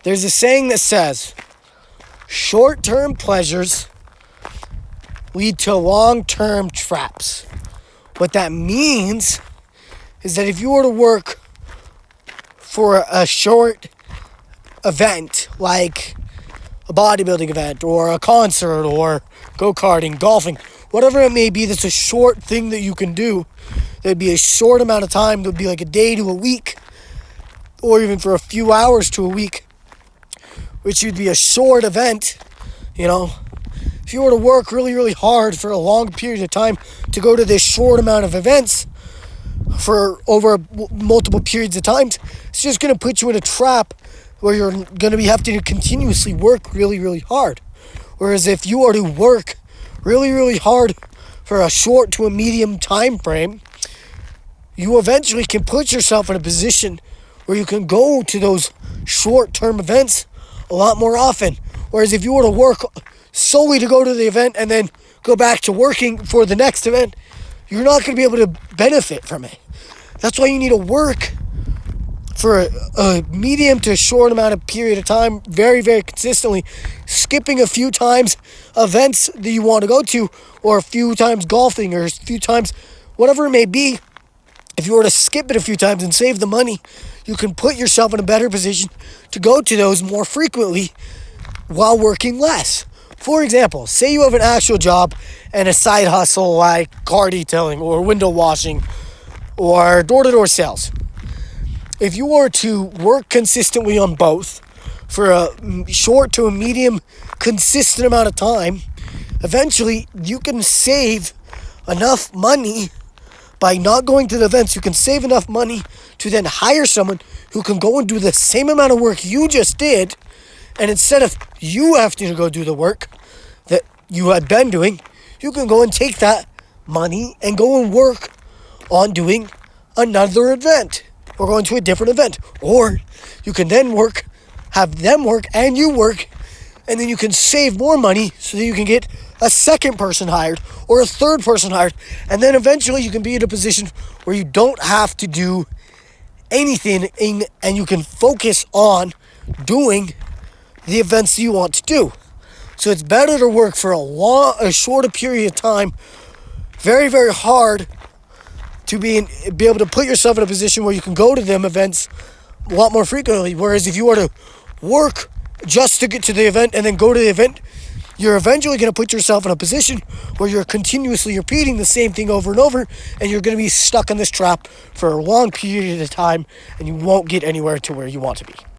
There's a saying that says, short-term pleasures lead to long-term traps. What that means is that if you were to work for a short event, like a bodybuilding event or a concert or go-karting, golfing, whatever it may be, that's a short thing that you can do, that'd be a short amount of time, that'd be like a day to a week, or even for a few hours to a week, which would be a short event, If you were to work really, really hard for a long period of time to go to this short amount of events for over multiple periods of time, it's just going to put you in a trap where you're going to be having to continuously work really, really hard. Whereas if you are to work really, really hard for a short to a medium time frame, you eventually can put yourself in a position where you can go to those short-term events a lot more often. Whereas if you were to work solely to go to the event and then go back to working for the next event, you're not going to be able to benefit from it. That's why you need to work for a medium to short amount of period of time, very, very consistently, skipping a few times events that you want to go to, or a few times golfing, or a few times whatever it may be. If you were to skip it a few times and save the money, you can put yourself in a better position to go to those more frequently while working less. For example, say you have an actual job and a side hustle like car detailing or window washing or door-to-door sales. If you were to work consistently on both for a short to a medium consistent amount of time, eventually you can save enough money by not going to the events. You can save enough money to then hire someone who can go and do the same amount of work you just did. And instead of you having to go do the work that you had been doing, you can go and take that money and go and work on doing another event or going to a different event. Or you can then have them work and you work, and then you can save more money so that you can get a second person hired or a third person hired. And then eventually you can be in a position where you don't have to do anything and you can focus on doing the events that you want to do. So it's better to work for a shorter period of time, very, very hard, to be able to put yourself in a position where you can go to them events a lot more frequently. Whereas if you were to work just to get to the event and then go to the event, you're eventually going to put yourself in a position where you're continuously repeating the same thing over and over, and you're going to be stuck in this trap for a long period of time, and you won't get anywhere to where you want to be.